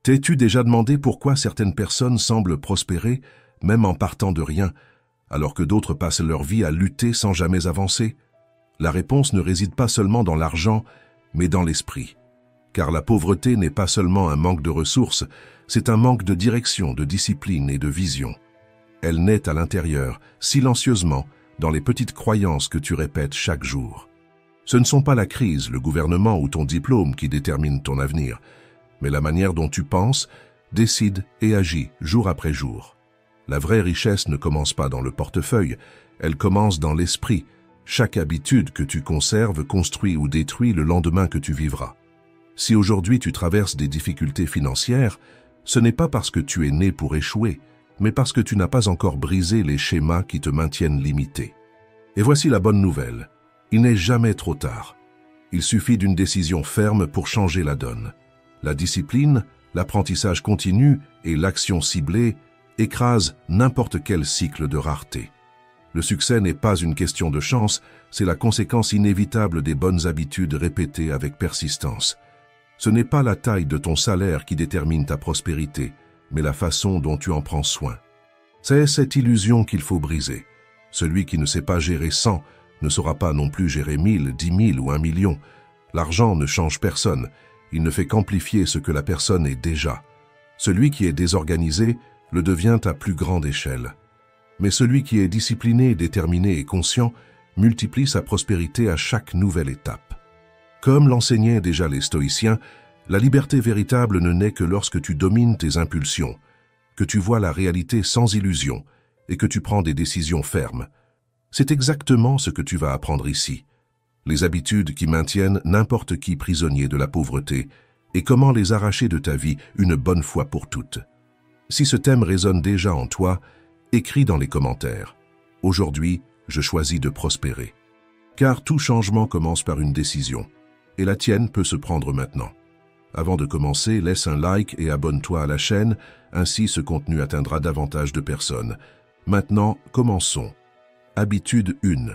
T'es-tu déjà demandé pourquoi certaines personnes semblent prospérer, même en partant de rien, alors que d'autres passent leur vie à lutter sans jamais avancer? La réponse ne réside pas seulement dans l'argent, mais dans l'esprit. Car la pauvreté n'est pas seulement un manque de ressources, c'est un manque de direction, de discipline et de vision. Elle naît à l'intérieur, silencieusement, dans les petites croyances que tu répètes chaque jour. Ce ne sont pas la crise, le gouvernement ou ton diplôme qui déterminent ton avenir, mais la manière dont tu penses, décides et agis jour après jour. La vraie richesse ne commence pas dans le portefeuille, elle commence dans l'esprit. Chaque habitude que tu conserves construit ou détruit le lendemain que tu vivras. Si aujourd'hui tu traverses des difficultés financières, ce n'est pas parce que tu es né pour échouer, mais parce que tu n'as pas encore brisé les schémas qui te maintiennent limité. Et voici la bonne nouvelle, il n'est jamais trop tard. Il suffit d'une décision ferme pour changer la donne. La discipline, l'apprentissage continu et l'action ciblée écrasent n'importe quel cycle de rareté. Le succès n'est pas une question de chance, c'est la conséquence inévitable des bonnes habitudes répétées avec persistance. Ce n'est pas la taille de ton salaire qui détermine ta prospérité, mais la façon dont tu en prends soin. C'est cette illusion qu'il faut briser. Celui qui ne sait pas gérer 100 ne saura pas non plus gérer 1000, 10 000 ou 1 million. L'argent ne change personne, il ne fait qu'amplifier ce que la personne est déjà. Celui qui est désorganisé le devient à plus grande échelle. Mais celui qui est discipliné, déterminé et conscient multiplie sa prospérité à chaque nouvelle étape. Comme l'enseignaient déjà les stoïciens, la liberté véritable ne naît que lorsque tu domines tes impulsions, que tu vois la réalité sans illusion et que tu prends des décisions fermes. C'est exactement ce que tu vas apprendre ici. Les habitudes qui maintiennent n'importe qui prisonnier de la pauvreté et comment les arracher de ta vie une bonne fois pour toutes. Si ce thème résonne déjà en toi, écris dans les commentaires. Aujourd'hui, je choisis de prospérer. Car tout changement commence par une décision, et la tienne peut se prendre maintenant. Avant de commencer, laisse un like et abonne-toi à la chaîne, ainsi ce contenu atteindra davantage de personnes. Maintenant, commençons. Habitude 1.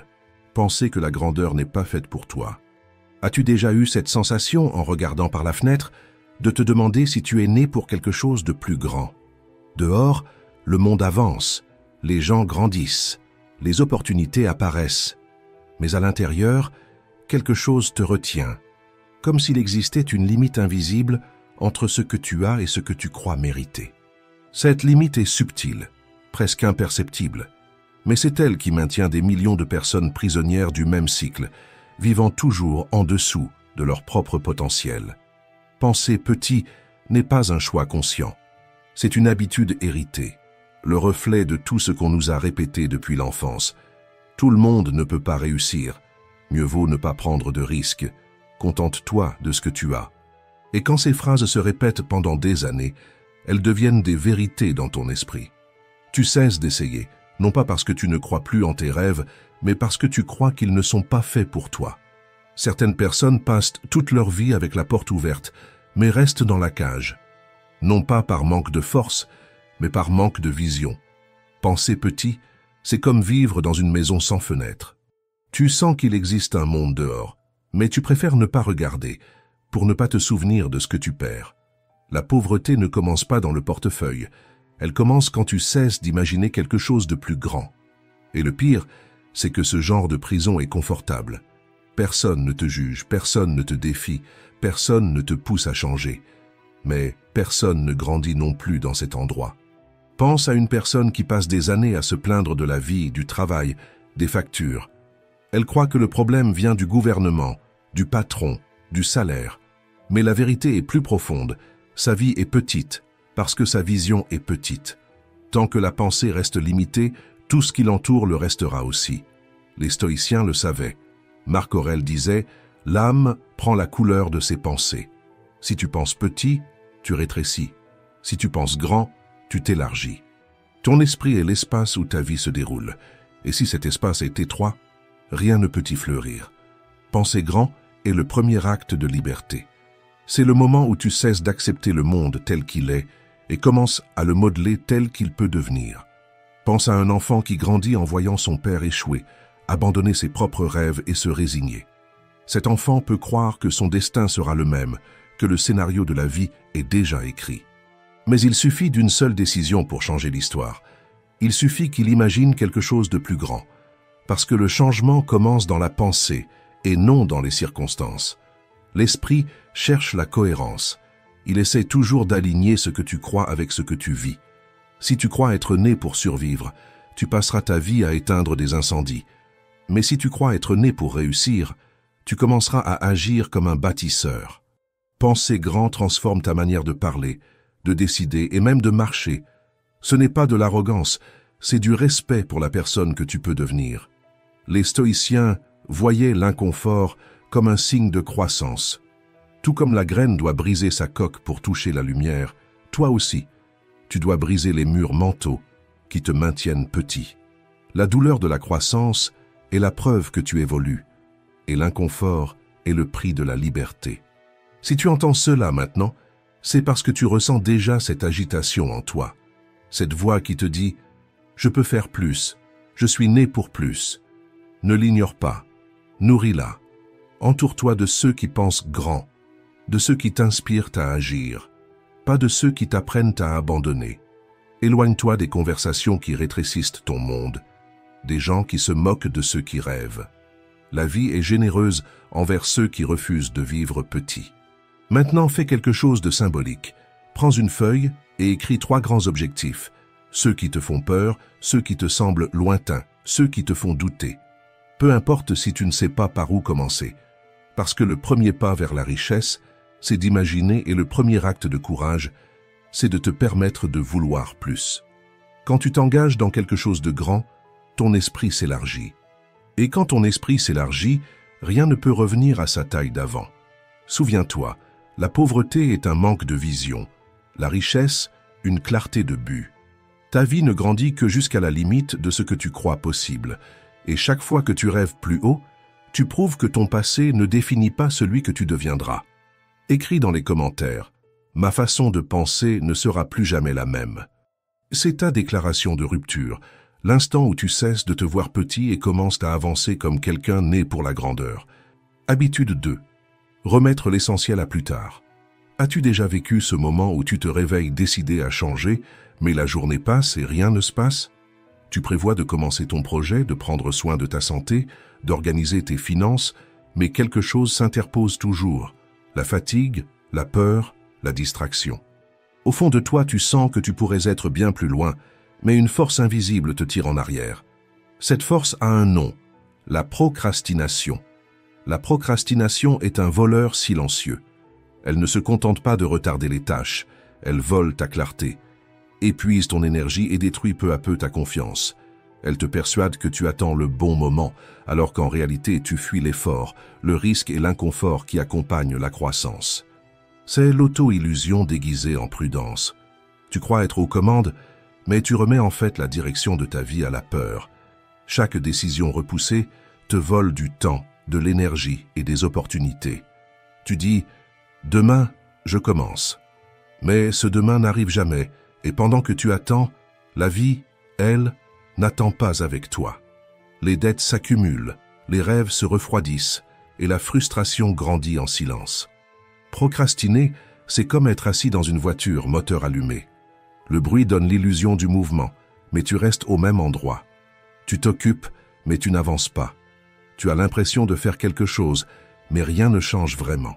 Penser que la grandeur n'est pas faite pour toi. As-tu déjà eu cette sensation, en regardant par la fenêtre, de te demander si tu es né pour quelque chose de plus grand? Dehors, le monde avance. Les gens grandissent, les opportunités apparaissent. Mais à l'intérieur, quelque chose te retient, comme s'il existait une limite invisible entre ce que tu as et ce que tu crois mériter. Cette limite est subtile, presque imperceptible, mais c'est elle qui maintient des millions de personnes prisonnières du même cycle, vivant toujours en dessous de leur propre potentiel. Penser petit n'est pas un choix conscient, c'est une habitude héritée. Le reflet de tout ce qu'on nous a répété depuis l'enfance. Tout le monde ne peut pas réussir. Mieux vaut ne pas prendre de risques. Contente-toi de ce que tu as. Et quand ces phrases se répètent pendant des années, elles deviennent des vérités dans ton esprit. Tu cesses d'essayer, non pas parce que tu ne crois plus en tes rêves, mais parce que tu crois qu'ils ne sont pas faits pour toi. Certaines personnes passent toute leur vie avec la porte ouverte, mais restent dans la cage. Non pas par manque de force, mais par manque de vision. Penser petit, c'est comme vivre dans une maison sans fenêtre. Tu sens qu'il existe un monde dehors, mais tu préfères ne pas regarder, pour ne pas te souvenir de ce que tu perds. La pauvreté ne commence pas dans le portefeuille, elle commence quand tu cesses d'imaginer quelque chose de plus grand. Et le pire, c'est que ce genre de prison est confortable. Personne ne te juge, personne ne te défie, personne ne te pousse à changer. Mais personne ne grandit non plus dans cet endroit. Pense à une personne qui passe des années à se plaindre de la vie, du travail, des factures. Elle croit que le problème vient du gouvernement, du patron, du salaire. Mais la vérité est plus profonde. Sa vie est petite, parce que sa vision est petite. Tant que la pensée reste limitée, tout ce qui l'entoure le restera aussi. Les stoïciens le savaient. Marc Aurèle disait « L'âme prend la couleur de ses pensées. Si tu penses petit, tu rétrécis. Si tu penses grand, tu t'élargis. Ton esprit est l'espace où ta vie se déroule. Et si cet espace est étroit, rien ne peut y fleurir. Penser grand est le premier acte de liberté. C'est le moment où tu cesses d'accepter le monde tel qu'il est et commences à le modeler tel qu'il peut devenir. Pense à un enfant qui grandit en voyant son père échouer, abandonner ses propres rêves et se résigner. Cet enfant peut croire que son destin sera le même, que le scénario de la vie est déjà écrit. Mais il suffit d'une seule décision pour changer l'histoire. Il suffit qu'il imagine quelque chose de plus grand. Parce que le changement commence dans la pensée et non dans les circonstances. L'esprit cherche la cohérence. Il essaie toujours d'aligner ce que tu crois avec ce que tu vis. Si tu crois être né pour survivre, tu passeras ta vie à éteindre des incendies. Mais si tu crois être né pour réussir, tu commenceras à agir comme un bâtisseur. Penser grand transforme ta manière de parler, de décider et même de marcher. Ce n'est pas de l'arrogance, c'est du respect pour la personne que tu peux devenir. Les stoïciens voyaient l'inconfort comme un signe de croissance. Tout comme la graine doit briser sa coque pour toucher la lumière, toi aussi, tu dois briser les murs mentaux qui te maintiennent petit. La douleur de la croissance est la preuve que tu évolues, et l'inconfort est le prix de la liberté. Si tu entends cela maintenant, c'est parce que tu ressens déjà cette agitation en toi, cette voix qui te dit « Je peux faire plus, je suis né pour plus ». Ne l'ignore pas, nourris-la. Entoure-toi de ceux qui pensent grand, de ceux qui t'inspirent à agir, pas de ceux qui t'apprennent à abandonner. Éloigne-toi des conversations qui rétrécissent ton monde, des gens qui se moquent de ceux qui rêvent. La vie est généreuse envers ceux qui refusent de vivre petit. Maintenant, fais quelque chose de symbolique. Prends une feuille et écris 3 grands objectifs. Ceux qui te font peur, ceux qui te semblent lointains, ceux qui te font douter. Peu importe si tu ne sais pas par où commencer. Parce que le premier pas vers la richesse, c'est d'imaginer et le premier acte de courage, c'est de te permettre de vouloir plus. Quand tu t'engages dans quelque chose de grand, ton esprit s'élargit. Et quand ton esprit s'élargit, rien ne peut revenir à sa taille d'avant. Souviens-toi, la pauvreté est un manque de vision, la richesse, une clarté de but. Ta vie ne grandit que jusqu'à la limite de ce que tu crois possible. Et chaque fois que tu rêves plus haut, tu prouves que ton passé ne définit pas celui que tu deviendras. Écris dans les commentaires « Ma façon de penser ne sera plus jamais la même ». C'est ta déclaration de rupture, l'instant où tu cesses de te voir petit et commences à avancer comme quelqu'un né pour la grandeur. Habitude 2. Remettre l'essentiel à plus tard. As-tu déjà vécu ce moment où tu te réveilles décidé à changer, mais la journée passe et rien ne se passe? Tu prévois de commencer ton projet, de prendre soin de ta santé, d'organiser tes finances, mais quelque chose s'interpose toujours. La fatigue, la peur, la distraction. Au fond de toi, tu sens que tu pourrais être bien plus loin, mais une force invisible te tire en arrière. Cette force a un nom, la procrastination. La procrastination est un voleur silencieux. Elle ne se contente pas de retarder les tâches, elle vole ta clarté, épuise ton énergie et détruit peu à peu ta confiance. Elle te persuade que tu attends le bon moment, alors qu'en réalité tu fuis l'effort, le risque et l'inconfort qui accompagnent la croissance. C'est l'auto-illusion déguisée en prudence. Tu crois être aux commandes, mais tu remets en fait la direction de ta vie à la peur. Chaque décision repoussée te vole du temps, de l'énergie et des opportunités. Tu dis « Demain, je commence ». Mais ce demain n'arrive jamais, et pendant que tu attends, la vie, elle, n'attend pas avec toi. Les dettes s'accumulent, les rêves se refroidissent, et la frustration grandit en silence. Procrastiner, c'est comme être assis dans une voiture, moteur allumé. Le bruit donne l'illusion du mouvement, mais tu restes au même endroit. Tu t'occupes, mais tu n'avances pas. Tu as l'impression de faire quelque chose, mais rien ne change vraiment.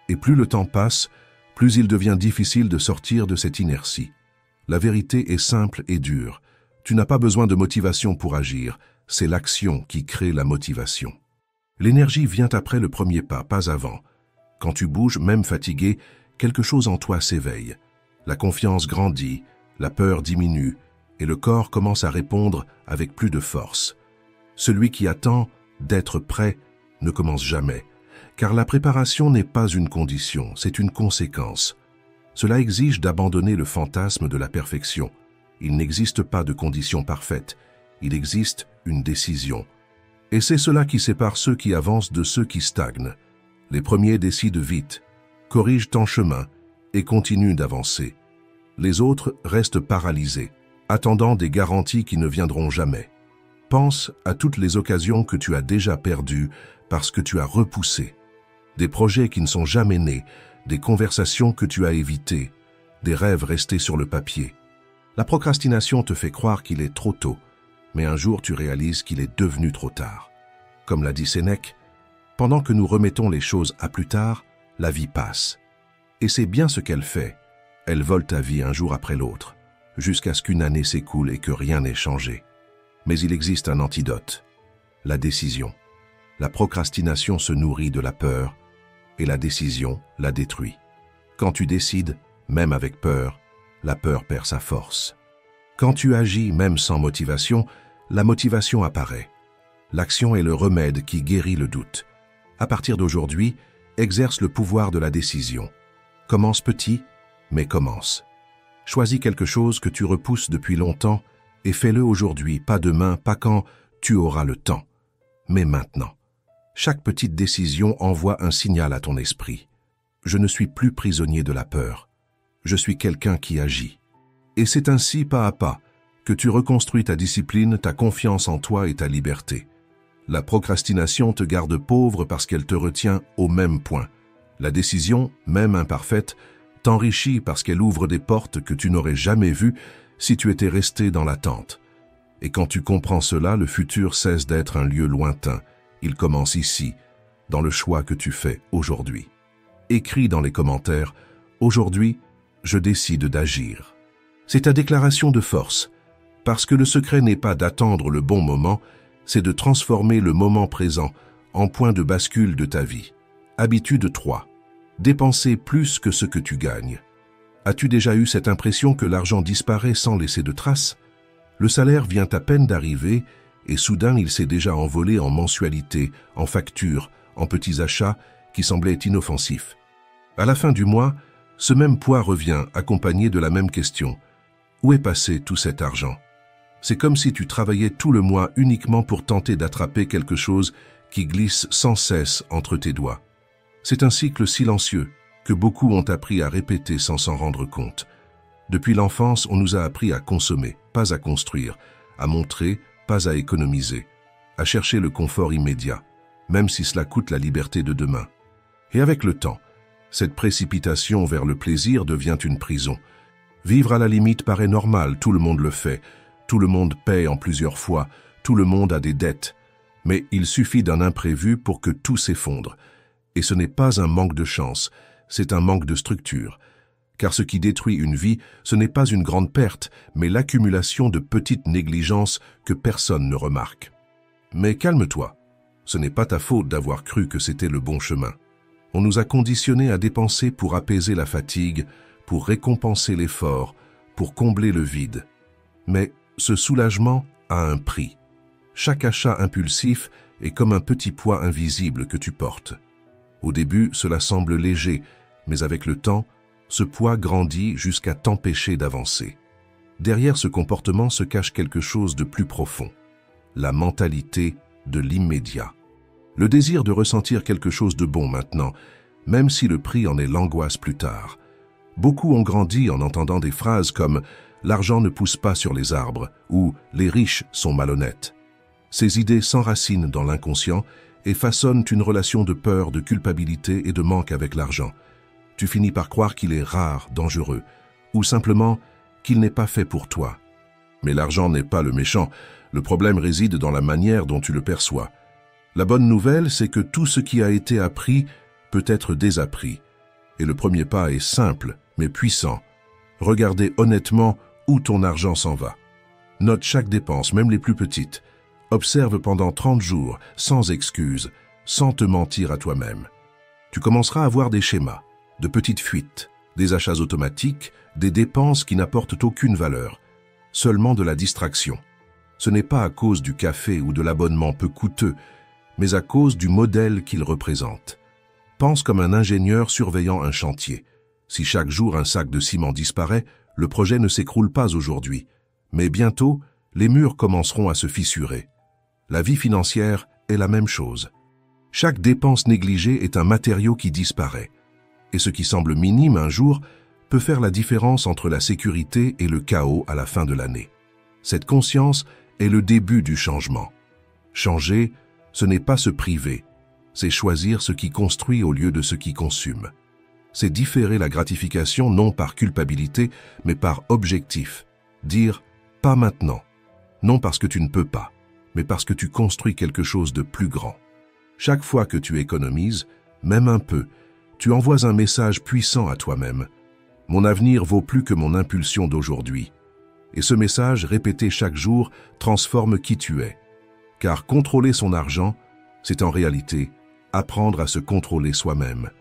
Et plus le temps passe, plus il devient difficile de sortir de cette inertie. La vérité est simple et dure. Tu n'as pas besoin de motivation pour agir, c'est l'action qui crée la motivation. L'énergie vient après le premier pas avant. Quand tu bouges, même fatigué, quelque chose en toi s'éveille. La confiance grandit, la peur diminue, et le corps commence à répondre avec plus de force. Celui qui attend d'être prêt ne commence jamais, car la préparation n'est pas une condition, c'est une conséquence. Cela exige d'abandonner le fantasme de la perfection. Il n'existe pas de condition parfaite, il existe une décision. Et c'est cela qui sépare ceux qui avancent de ceux qui stagnent. Les premiers décident vite, corrigent ton chemin et continuent d'avancer. Les autres restent paralysés, attendant des garanties qui ne viendront jamais. Pense à toutes les occasions que tu as déjà perdues parce que tu as repoussé. Des projets qui ne sont jamais nés, des conversations que tu as évitées, des rêves restés sur le papier. La procrastination te fait croire qu'il est trop tôt, mais un jour tu réalises qu'il est devenu trop tard. Comme l'a dit Sénèque, pendant que nous remettons les choses à plus tard, la vie passe. Et c'est bien ce qu'elle fait. Elle vole ta vie un jour après l'autre, jusqu'à ce qu'une année s'écoule et que rien n'ait changé. Mais il existe un antidote, la décision. La procrastination se nourrit de la peur, et la décision la détruit. Quand tu décides, même avec peur, la peur perd sa force. Quand tu agis, même sans motivation, la motivation apparaît. L'action est le remède qui guérit le doute. À partir d'aujourd'hui, exerce le pouvoir de la décision. Commence petit, mais commence. Choisis quelque chose que tu repousses depuis longtemps et fais-le aujourd'hui, pas demain, pas quand tu auras le temps, mais maintenant. Chaque petite décision envoie un signal à ton esprit. Je ne suis plus prisonnier de la peur. Je suis quelqu'un qui agit. Et c'est ainsi, pas à pas, que tu reconstruis ta discipline, ta confiance en toi et ta liberté. La procrastination te garde pauvre parce qu'elle te retient au même point. La décision, même imparfaite, t'enrichit parce qu'elle ouvre des portes que tu n'aurais jamais vues si tu étais resté dans l'attente. Et quand tu comprends cela, le futur cesse d'être un lieu lointain. Il commence ici, dans le choix que tu fais aujourd'hui. Écris dans les commentaires « Aujourd'hui, je décide d'agir ». C'est ta déclaration de force, parce que le secret n'est pas d'attendre le bon moment, c'est de transformer le moment présent en point de bascule de ta vie. Habitude 3. Dépenser plus que ce que tu gagnes. As-tu déjà eu cette impression que l'argent disparaît sans laisser de traces? Le salaire vient à peine d'arriver et soudain il s'est déjà envolé en mensualités, en factures, en petits achats qui semblaient inoffensifs. À la fin du mois, ce même poids revient accompagné de la même question. Où est passé tout cet argent? C'est comme si tu travaillais tout le mois uniquement pour tenter d'attraper quelque chose qui glisse sans cesse entre tes doigts. C'est un cycle silencieux que beaucoup ont appris à répéter sans s'en rendre compte. Depuis l'enfance, on nous a appris à consommer, pas à construire, à montrer, pas à économiser, à chercher le confort immédiat, même si cela coûte la liberté de demain. Et avec le temps, cette précipitation vers le plaisir devient une prison. Vivre à la limite paraît normal, tout le monde le fait, tout le monde paie en plusieurs fois, tout le monde a des dettes. Mais il suffit d'un imprévu pour que tout s'effondre. Et ce n'est pas un manque de chance, c'est un manque de structure. Car ce qui détruit une vie, ce n'est pas une grande perte, mais l'accumulation de petites négligences que personne ne remarque. Mais calme-toi, ce n'est pas ta faute d'avoir cru que c'était le bon chemin. On nous a conditionnés à dépenser pour apaiser la fatigue, pour récompenser l'effort, pour combler le vide. Mais ce soulagement a un prix. Chaque achat impulsif est comme un petit poids invisible que tu portes. Au début, cela semble léger, mais avec le temps, ce poids grandit jusqu'à t'empêcher d'avancer. Derrière ce comportement se cache quelque chose de plus profond, la mentalité de l'immédiat. Le désir de ressentir quelque chose de bon maintenant, même si le prix en est l'angoisse plus tard. Beaucoup ont grandi en entendant des phrases comme « l'argent ne pousse pas sur les arbres » ou « les riches sont malhonnêtes ». Ces idées s'enracinent dans l'inconscient et façonnent une relation de peur, de culpabilité et de manque avec l'argent. Tu finis par croire qu'il est rare, dangereux, ou simplement qu'il n'est pas fait pour toi. Mais l'argent n'est pas le méchant, le problème réside dans la manière dont tu le perçois. La bonne nouvelle, c'est que tout ce qui a été appris peut être désappris. Et le premier pas est simple, mais puissant. Regardez honnêtement où ton argent s'en va. Note chaque dépense, même les plus petites. Observe pendant 30 jours, sans excuse, sans te mentir à toi-même. Tu commenceras à voir des schémas, de petites fuites, des achats automatiques, des dépenses qui n'apportent aucune valeur, seulement de la distraction. Ce n'est pas à cause du café ou de l'abonnement peu coûteux, mais à cause du modèle qu'il représente. Pense comme un ingénieur surveillant un chantier. Si chaque jour un sac de ciment disparaît, le projet ne s'écroule pas aujourd'hui. Mais bientôt, les murs commenceront à se fissurer. La vie financière est la même chose. Chaque dépense négligée est un matériau qui disparaît. Et ce qui semble minime un jour peut faire la différence entre la sécurité et le chaos à la fin de l'année. Cette conscience est le début du changement. Changer, ce n'est pas se priver, c'est choisir ce qui construit au lieu de ce qui consume. c'est différer la gratification non par culpabilité, mais par objectif. Dire « pas maintenant », non parce que tu ne peux pas, mais parce que tu construis quelque chose de plus grand. Chaque fois que tu économises, même un peu, tu envoies un message puissant à toi-même. Mon avenir vaut plus que mon impulsion d'aujourd'hui. Et ce message, répété chaque jour, transforme qui tu es. Car contrôler son argent, c'est en réalité apprendre à se contrôler soi-même.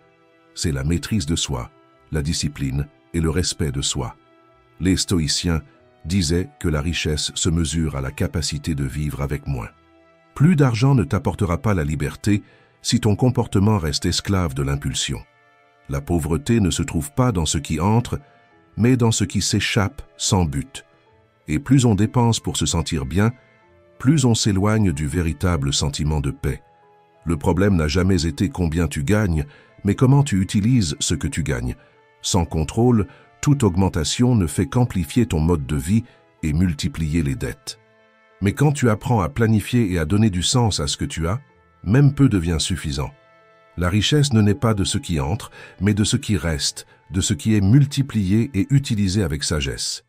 C'est la maîtrise de soi, la discipline et le respect de soi. Les stoïciens disaient que la richesse se mesure à la capacité de vivre avec moins. Plus d'argent ne t'apportera pas la liberté si ton comportement reste esclave de l'impulsion. La pauvreté ne se trouve pas dans ce qui entre, mais dans ce qui s'échappe sans but. Et plus on dépense pour se sentir bien, plus on s'éloigne du véritable sentiment de paix. Le problème n'a jamais été combien tu gagnes, mais comment tu utilises ce que tu gagnes. Sans contrôle, toute augmentation ne fait qu'amplifier ton mode de vie et multiplier les dettes. Mais quand tu apprends à planifier et à donner du sens à ce que tu as, même peu devient suffisant. La richesse ne naît pas de ce qui entre, mais de ce qui reste, de ce qui est multiplié et utilisé avec sagesse.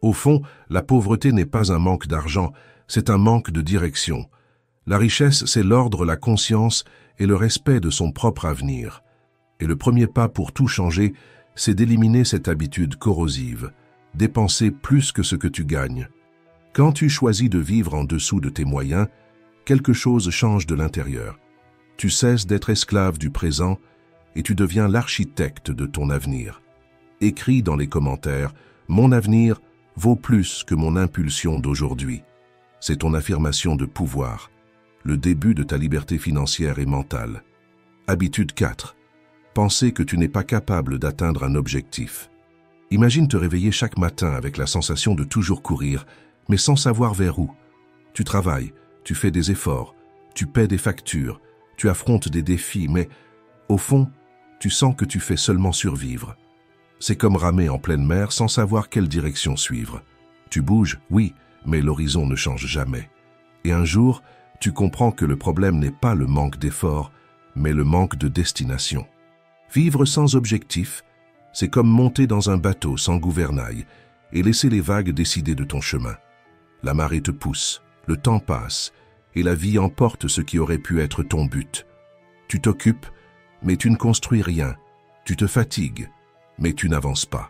Au fond, la pauvreté n'est pas un manque d'argent, c'est un manque de direction. La richesse, c'est l'ordre, la conscience et le respect de son propre avenir. Et le premier pas pour tout changer, c'est d'éliminer cette habitude corrosive, dépenser plus que ce que tu gagnes. Quand tu choisis de vivre en dessous de tes moyens, quelque chose change de l'intérieur. Tu cesses d'être esclave du présent et tu deviens l'architecte de ton avenir. Écris dans les commentaires « Mon avenir vaut plus que mon impulsion d'aujourd'hui ». C'est ton affirmation de pouvoir, le début de ta liberté financière et mentale. Habitude 4. Penser que tu n'es pas capable d'atteindre un objectif. Imagine te réveiller chaque matin avec la sensation de toujours courir, mais sans savoir vers où. Tu travailles, tu fais des efforts, tu paies des factures, tu affrontes des défis, mais au fond, tu sens que tu fais seulement survivre. C'est comme ramer en pleine mer sans savoir quelle direction suivre. Tu bouges, oui, mais l'horizon ne change jamais. Et un jour, tu comprends que le problème n'est pas le manque d'efforts, mais le manque de destination. Vivre sans objectif, c'est comme monter dans un bateau sans gouvernail et laisser les vagues décider de ton chemin. La marée te pousse, le temps passe, et la vie emporte ce qui aurait pu être ton but. Tu t'occupes, mais tu ne construis rien. Tu te fatigues, mais tu n'avances pas.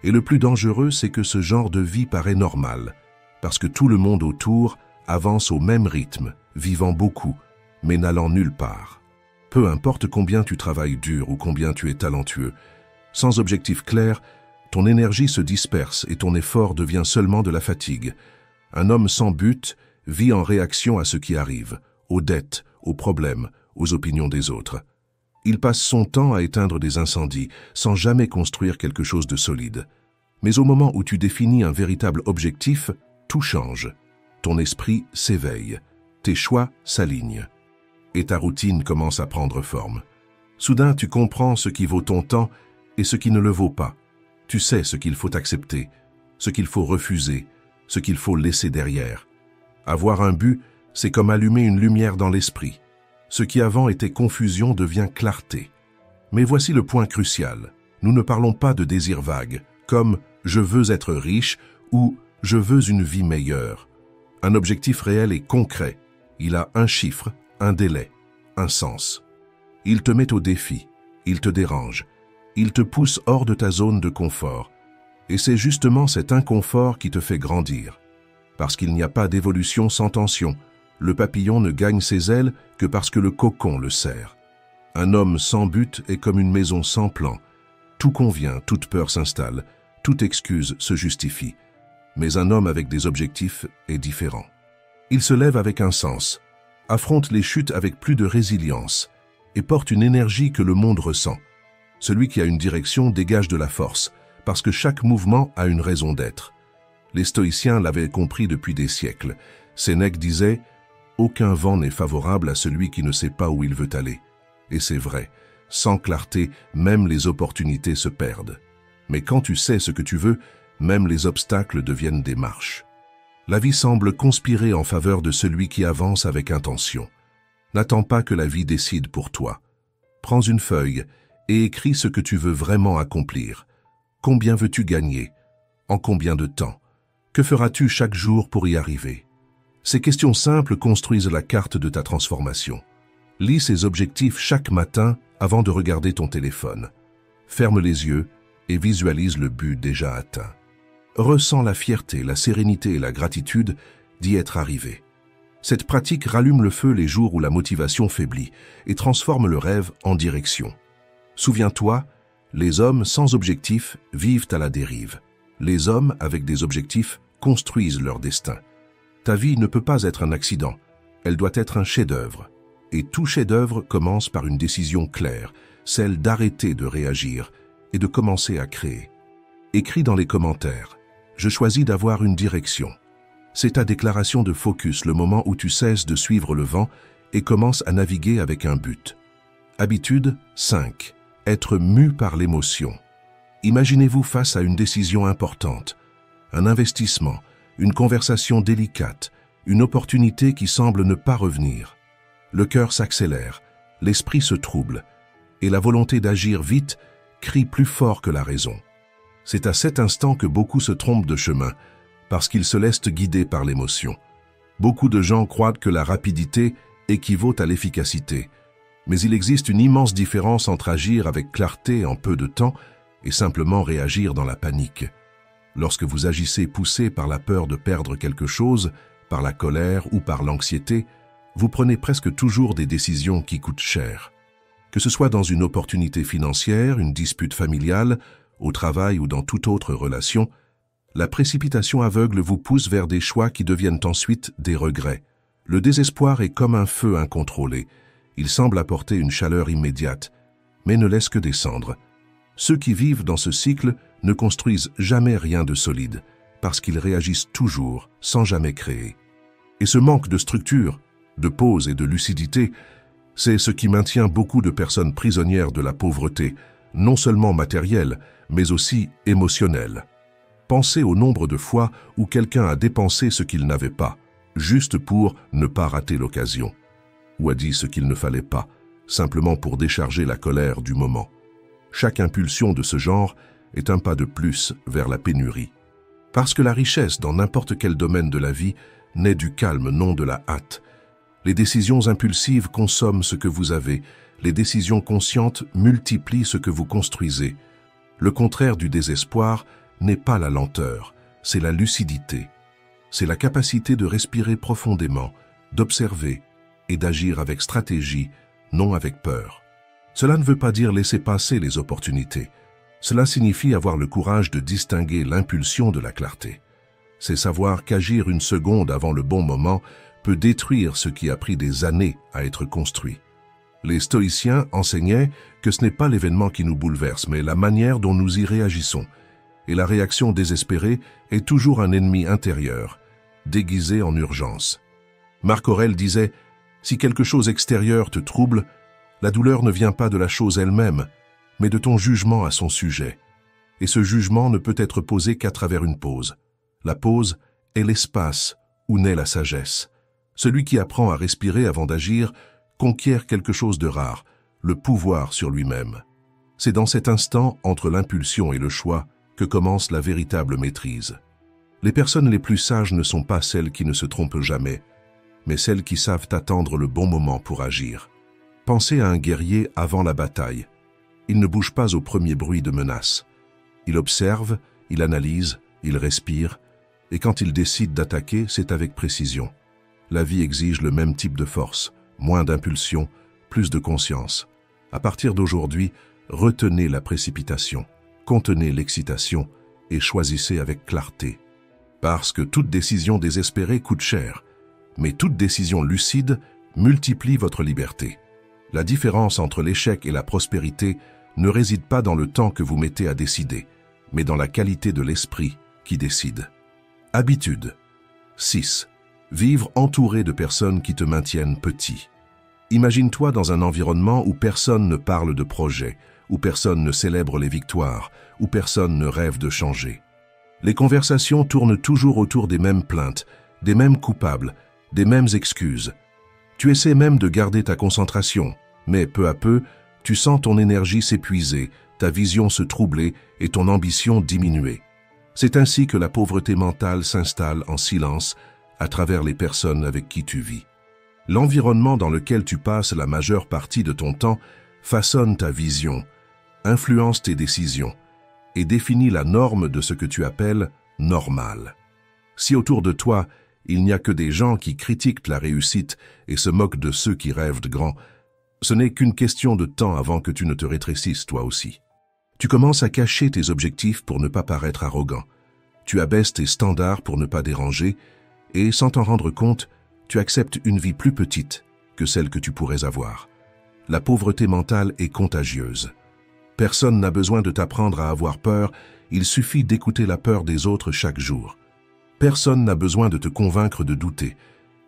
Et le plus dangereux, c'est que ce genre de vie paraît normal, parce que tout le monde autour avance au même rythme, vivant beaucoup, mais n'allant nulle part. Peu importe combien tu travailles dur ou combien tu es talentueux, sans objectif clair, ton énergie se disperse et ton effort devient seulement de la fatigue. Un homme sans but vit en réaction à ce qui arrive, aux dettes, aux problèmes, aux opinions des autres. Il passe son temps à éteindre des incendies, sans jamais construire quelque chose de solide. Mais au moment où tu définis un véritable objectif, tout change. Ton esprit s'éveille, tes choix s'alignent, et ta routine commence à prendre forme. Soudain, tu comprends ce qui vaut ton temps et ce qui ne le vaut pas. Tu sais ce qu'il faut accepter, ce qu'il faut refuser, ce qu'il faut laisser derrière. Avoir un but, c'est comme allumer une lumière dans l'esprit. Ce qui avant était confusion devient clarté. Mais voici le point crucial. Nous ne parlons pas de désirs vagues, comme « je veux être riche » ou « je veux une vie meilleure ». Un objectif réel et concret. Il a un chiffre, un délai, un sens. Il te met au défi, il te dérange, il te pousse hors de ta zone de confort. Et c'est justement cet inconfort qui te fait grandir. Parce qu'il n'y a pas d'évolution sans tension. Le papillon ne gagne ses ailes que parce que le cocon le serre. Un homme sans but est comme une maison sans plan. Tout convient, toute peur s'installe, toute excuse se justifie. Mais un homme avec des objectifs est différent. Il se lève avec un sens, affronte les chutes avec plus de résilience et porte une énergie que le monde ressent. Celui qui a une direction dégage de la force, parce que chaque mouvement a une raison d'être. Les stoïciens l'avaient compris depuis des siècles. Sénèque disait « Aucun vent n'est favorable à celui qui ne sait pas où il veut aller ». Et c'est vrai, sans clarté, même les opportunités se perdent. Mais quand tu sais ce que tu veux, même les obstacles deviennent des marches. La vie semble conspirer en faveur de celui qui avance avec intention. N'attends pas que la vie décide pour toi. Prends une feuille, et écris ce que tu veux vraiment accomplir. Combien veux-tu gagner? En combien de temps? Que feras-tu chaque jour pour y arriver? Ces questions simples construisent la carte de ta transformation. Lis ces objectifs chaque matin avant de regarder ton téléphone. Ferme les yeux et visualise le but déjà atteint. Ressens la fierté, la sérénité et la gratitude d'y être arrivé. Cette pratique rallume le feu les jours où la motivation faiblit et transforme le rêve en direction. Souviens-toi, les hommes sans objectif vivent à la dérive. Les hommes avec des objectifs construisent leur destin. Ta vie ne peut pas être un accident, elle doit être un chef-d'œuvre. Et tout chef-d'œuvre commence par une décision claire, celle d'arrêter de réagir et de commencer à créer. Écris dans les commentaires « Je choisis d'avoir une direction ». C'est ta déclaration de focus, le moment où tu cesses de suivre le vent et commences à naviguer avec un but. Habitude 5. Être mu par l'émotion. Imaginez-vous face à une décision importante, un investissement, une conversation délicate, une opportunité qui semble ne pas revenir. Le cœur s'accélère, l'esprit se trouble, et la volonté d'agir vite crie plus fort que la raison. C'est à cet instant que beaucoup se trompent de chemin, parce qu'ils se laissent guider par l'émotion. Beaucoup de gens croient que la rapidité équivaut à l'efficacité, mais il existe une immense différence entre agir avec clarté en peu de temps et simplement réagir dans la panique. Lorsque vous agissez poussé par la peur de perdre quelque chose, par la colère ou par l'anxiété, vous prenez presque toujours des décisions qui coûtent cher. Que ce soit dans une opportunité financière, une dispute familiale, au travail ou dans toute autre relation, la précipitation aveugle vous pousse vers des choix qui deviennent ensuite des regrets. Le désespoir est comme un feu incontrôlé. Il semble apporter une chaleur immédiate, mais ne laisse que descendre. Ceux qui vivent dans ce cycle ne construisent jamais rien de solide, parce qu'ils réagissent toujours, sans jamais créer. Et ce manque de structure, de pause et de lucidité, c'est ce qui maintient beaucoup de personnes prisonnières de la pauvreté, non seulement matérielle, mais aussi émotionnelle. Pensez au nombre de fois où quelqu'un a dépensé ce qu'il n'avait pas, juste pour ne pas rater l'occasion, ou a dit ce qu'il ne fallait pas, simplement pour décharger la colère du moment. Chaque impulsion de ce genre est un pas de plus vers la pénurie. Parce que la richesse dans n'importe quel domaine de la vie naît du calme, non de la hâte. Les décisions impulsives consomment ce que vous avez, les décisions conscientes multiplient ce que vous construisez. Le contraire du désespoir n'est pas la lenteur, c'est la lucidité. C'est la capacité de respirer profondément, d'observer et d'agir avec stratégie, non avec peur. Cela ne veut pas dire laisser passer les opportunités. Cela signifie avoir le courage de distinguer l'impulsion de la clarté. C'est savoir qu'agir une seconde avant le bon moment peut détruire ce qui a pris des années à être construit. Les stoïciens enseignaient que ce n'est pas l'événement qui nous bouleverse, mais la manière dont nous y réagissons. Et la réaction désespérée est toujours un ennemi intérieur, déguisé en urgence. Marc Aurèle disait « Si quelque chose extérieur te trouble, la douleur ne vient pas de la chose elle-même, mais de ton jugement à son sujet. Et ce jugement ne peut être posé qu'à travers une pause. La pause est l'espace où naît la sagesse. Celui qui apprend à respirer avant d'agir conquiert quelque chose de rare, le pouvoir sur lui-même. C'est dans cet instant, entre l'impulsion et le choix, que commence la véritable maîtrise. Les personnes les plus sages ne sont pas celles qui ne se trompent jamais, mais celles qui savent attendre le bon moment pour agir. Pensez à un guerrier avant la bataille. Il ne bouge pas au premier bruit de menace. Il observe, il analyse, il respire, et quand il décide d'attaquer, c'est avec précision. La vie exige le même type de force, moins d'impulsion, plus de conscience. À partir d'aujourd'hui, retenez la précipitation, contenez l'excitation et choisissez avec clarté. Parce que toute décision désespérée coûte cher, mais toute décision lucide multiplie votre liberté. La différence entre l'échec et la prospérité ne réside pas dans le temps que vous mettez à décider, mais dans la qualité de l'esprit qui décide. Habitude 6. Vivre entouré de personnes qui te maintiennent petit. Imagine-toi dans un environnement où personne ne parle de projet, où personne ne célèbre les victoires, où personne ne rêve de changer. Les conversations tournent toujours autour des mêmes plaintes, des mêmes coupables, des mêmes excuses. Tu essaies même de garder ta concentration, mais peu à peu, Tu sens ton énergie s'épuiser, ta vision se troubler et ton ambition diminuer. C'est ainsi que la pauvreté mentale s'installe en silence à travers les personnes avec qui tu vis. L'environnement dans lequel tu passes la majeure partie de ton temps façonne ta vision, influence tes décisions et définit la norme de ce que tu appelles « normal ». Si autour de toi, il n'y a que des gens qui critiquent la réussite et se moquent de ceux qui rêvent de grand, ce n'est qu'une question de temps avant que tu ne te rétrécisses toi aussi. Tu commences à cacher tes objectifs pour ne pas paraître arrogant. Tu abaisses tes standards pour ne pas déranger et, sans t'en rendre compte, tu acceptes une vie plus petite que celle que tu pourrais avoir. La pauvreté mentale est contagieuse. Personne n'a besoin de t'apprendre à avoir peur, il suffit d'écouter la peur des autres chaque jour. Personne n'a besoin de te convaincre de douter.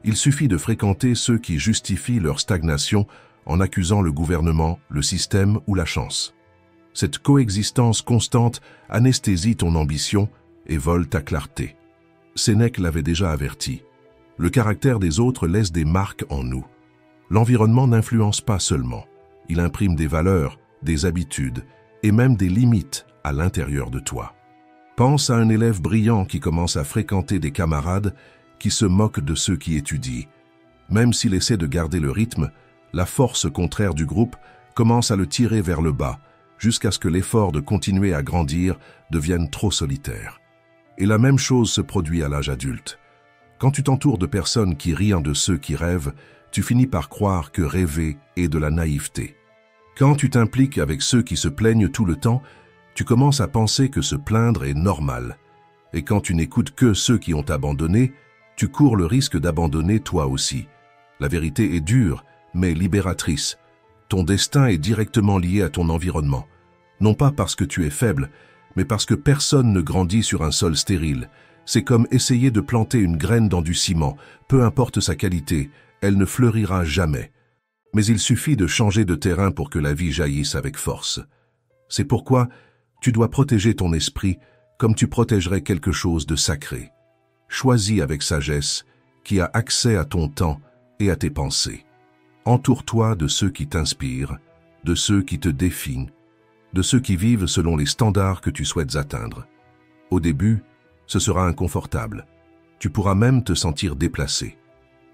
Il suffit de fréquenter ceux qui justifient leur stagnation en accusant le gouvernement, le système ou la chance. Cette coexistence constante anesthésie ton ambition et vole ta clarté. Sénèque l'avait déjà averti. Le caractère des autres laisse des marques en nous. L'environnement n'influence pas seulement. Il imprime des valeurs, des habitudes et même des limites à l'intérieur de toi. Pense à un élève brillant qui commence à fréquenter des camarades qui se moquent de ceux qui étudient. Même s'il essaie de garder le rythme, la force contraire du groupe commence à le tirer vers le bas, jusqu'à ce que l'effort de continuer à grandir devienne trop solitaire. Et la même chose se produit à l'âge adulte. Quand tu t'entoures de personnes qui rient de ceux qui rêvent, tu finis par croire que rêver est de la naïveté. Quand tu t'impliques avec ceux qui se plaignent tout le temps, tu commences à penser que se plaindre est normal. Et quand tu n'écoutes que ceux qui ont abandonné, tu cours le risque d'abandonner toi aussi. La vérité est dure, mais libératrice. Ton destin est directement lié à ton environnement. Non pas parce que tu es faible, mais parce que personne ne grandit sur un sol stérile. C'est comme essayer de planter une graine dans du ciment. Peu importe sa qualité, elle ne fleurira jamais. Mais il suffit de changer de terrain pour que la vie jaillisse avec force. C'est pourquoi tu dois protéger ton esprit comme tu protégerais quelque chose de sacré. Choisis avec sagesse qui a accès à ton temps et à tes pensées. Entoure-toi de ceux qui t'inspirent, de ceux qui te défient, de ceux qui vivent selon les standards que tu souhaites atteindre. Au début, ce sera inconfortable. Tu pourras même te sentir déplacé.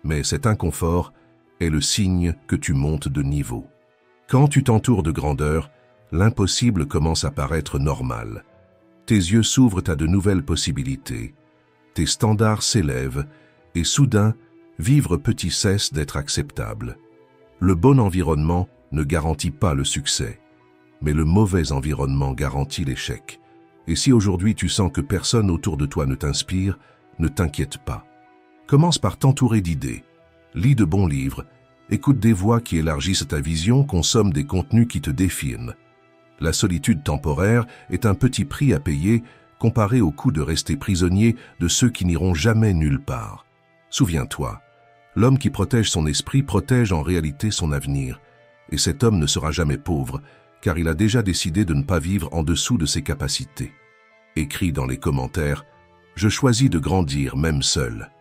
Mais cet inconfort est le signe que tu montes de niveau. Quand tu t'entoures de grandeur, l'impossible commence à paraître normal. Tes yeux s'ouvrent à de nouvelles possibilités. Tes standards s'élèvent et soudain, vivre petit cesse d'être acceptable. Le bon environnement ne garantit pas le succès, mais le mauvais environnement garantit l'échec. Et si aujourd'hui tu sens que personne autour de toi ne t'inspire, ne t'inquiète pas. Commence par t'entourer d'idées. Lis de bons livres, écoute des voix qui élargissent ta vision, consomme des contenus qui te défient. La solitude temporaire est un petit prix à payer comparé au coût de rester prisonnier de ceux qui n'iront jamais nulle part. Souviens-toi, l'homme qui protège son esprit protège en réalité son avenir, et cet homme ne sera jamais pauvre, car il a déjà décidé de ne pas vivre en dessous de ses capacités. Écris dans les commentaires « Je choisis de grandir même seul ».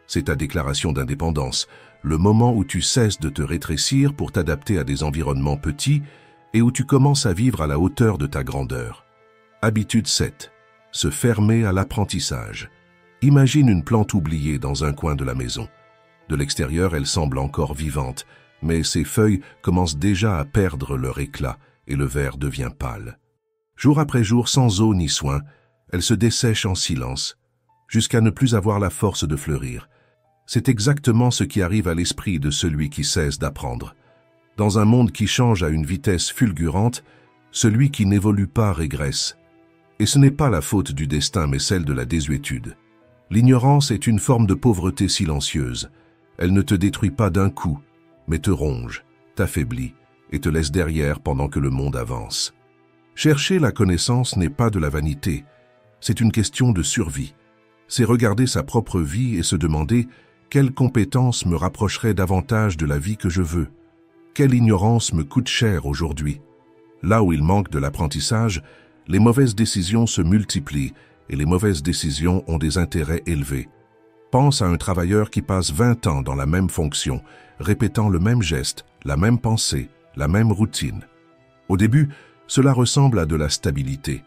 C'est ta déclaration d'indépendance, le moment où tu cesses de te rétrécir pour t'adapter à des environnements petits et où tu commences à vivre à la hauteur de ta grandeur. Habitude 7. Se fermer à l'apprentissage. Imagine une plante oubliée dans un coin de la maison. De l'extérieur, elle semble encore vivante, mais ses feuilles commencent déjà à perdre leur éclat et le vert devient pâle. Jour après jour, sans eau ni soin, elle se dessèche en silence, jusqu'à ne plus avoir la force de fleurir. C'est exactement ce qui arrive à l'esprit de celui qui cesse d'apprendre. Dans un monde qui change à une vitesse fulgurante, celui qui n'évolue pas régresse. Et ce n'est pas la faute du destin, mais celle de la désuétude. L'ignorance est une forme de pauvreté silencieuse. Elle ne te détruit pas d'un coup, mais te ronge, t'affaiblit et te laisse derrière pendant que le monde avance. Chercher la connaissance n'est pas de la vanité, c'est une question de survie. C'est regarder sa propre vie et se demander quelle compétence me rapprocherait davantage de la vie que je veux. Quelle ignorance me coûte cher aujourd'hui? Là où il manque de l'apprentissage, les mauvaises décisions se multiplient et les mauvaises décisions ont des intérêts élevés. Pense à un travailleur qui passe 20 ans dans la même fonction, répétant le même geste, la même pensée, la même routine. Au début, cela ressemble à de la stabilité.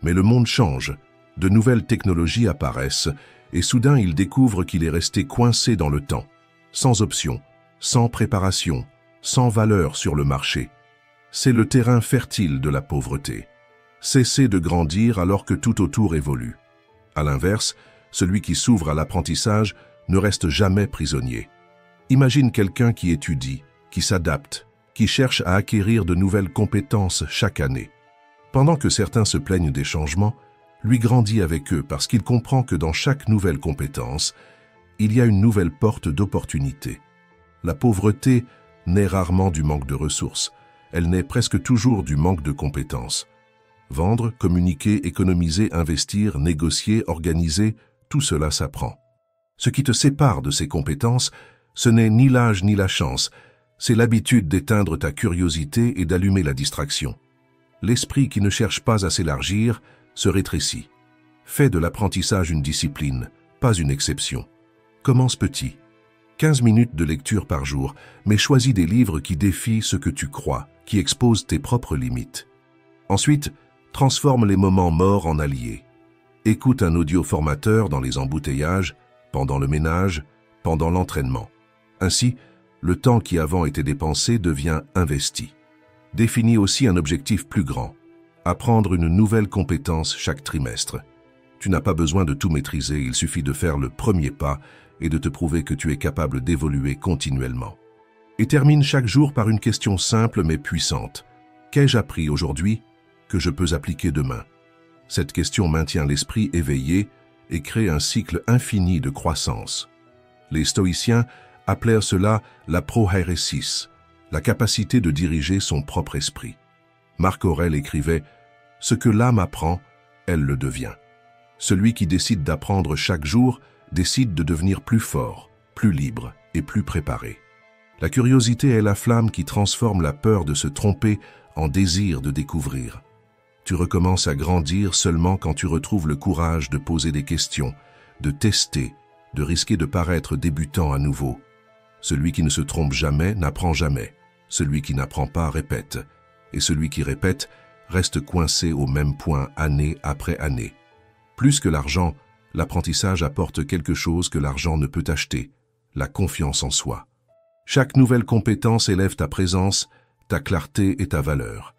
Mais le monde change, de nouvelles technologies apparaissent, et soudain il découvre qu'il est resté coincé dans le temps, sans option, sans préparation, sans valeur sur le marché. C'est le terrain fertile de la pauvreté. Cesser de grandir alors que tout autour évolue. À l'inverse, celui qui s'ouvre à l'apprentissage ne reste jamais prisonnier. Imagine quelqu'un qui étudie, qui s'adapte, qui cherche à acquérir de nouvelles compétences chaque année. Pendant que certains se plaignent des changements, lui grandit avec eux parce qu'il comprend que dans chaque nouvelle compétence, il y a une nouvelle porte d'opportunité. La pauvreté naît rarement du manque de ressources, elle naît presque toujours du manque de compétences. Vendre, communiquer, économiser, investir, négocier, organiser, tout cela s'apprend. Ce qui te sépare de ces compétences, ce n'est ni l'âge ni la chance, c'est l'habitude d'éteindre ta curiosité et d'allumer la distraction. L'esprit qui ne cherche pas à s'élargir se rétrécit. Fais de l'apprentissage une discipline, pas une exception. Commence petit. 15 minutes de lecture par jour, mais choisis des livres qui défient ce que tu crois, qui exposent tes propres limites. Ensuite, transforme les moments morts en alliés. Écoute un audio formateur dans les embouteillages, pendant le ménage, pendant l'entraînement. Ainsi, le temps qui avant était dépensé devient investi. Définis aussi un objectif plus grand. Apprendre une nouvelle compétence chaque trimestre. Tu n'as pas besoin de tout maîtriser, il suffit de faire le premier pas et de te prouver que tu es capable d'évoluer continuellement. Et termine chaque jour par une question simple mais puissante. Qu'ai-je appris aujourd'hui que je peux appliquer demain? Cette question maintient l'esprit éveillé et crée un cycle infini de croissance. Les stoïciens appelèrent cela la prohairesis, la capacité de diriger son propre esprit. Marc Aurèle écrivait « Ce que l'âme apprend, elle le devient ». Celui qui décide d'apprendre chaque jour décide de devenir plus fort, plus libre et plus préparé. La curiosité est la flamme qui transforme la peur de se tromper en désir de découvrir. Tu recommences à grandir seulement quand tu retrouves le courage de poser des questions, de tester, de risquer de paraître débutant à nouveau. Celui qui ne se trompe jamais n'apprend jamais. Celui qui n'apprend pas répète. Et celui qui répète reste coincé au même point année après année. Plus que l'argent, l'apprentissage apporte quelque chose que l'argent ne peut acheter, la confiance en soi. Chaque nouvelle compétence élève ta présence, ta clarté et ta valeur.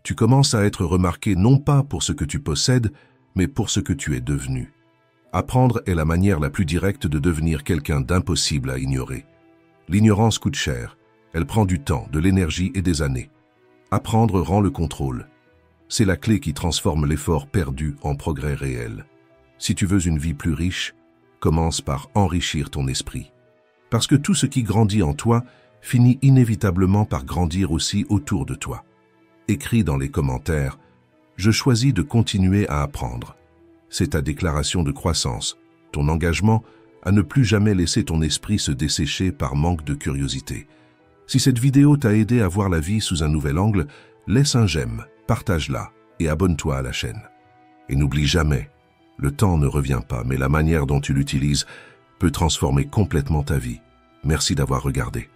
Tu commences à être remarqué non pas pour ce que tu possèdes, mais pour ce que tu es devenu. Apprendre est la manière la plus directe de devenir quelqu'un d'impossible à ignorer. L'ignorance coûte cher, elle prend du temps, de l'énergie et des années. Apprendre rend le contrôle. C'est la clé qui transforme l'effort perdu en progrès réel. Si tu veux une vie plus riche, commence par enrichir ton esprit. Parce que tout ce qui grandit en toi finit inévitablement par grandir aussi autour de toi. Écris dans les commentaires « Je choisis de continuer à apprendre ». C'est ta déclaration de croissance, ton engagement à ne plus jamais laisser ton esprit se dessécher par manque de curiosité. Si cette vidéo t'a aidé à voir la vie sous un nouvel angle, laisse un j'aime, partage-la et abonne-toi à la chaîne. Et n'oublie jamais, le temps ne revient pas, mais la manière dont tu l'utilises peut transformer complètement ta vie. Merci d'avoir regardé.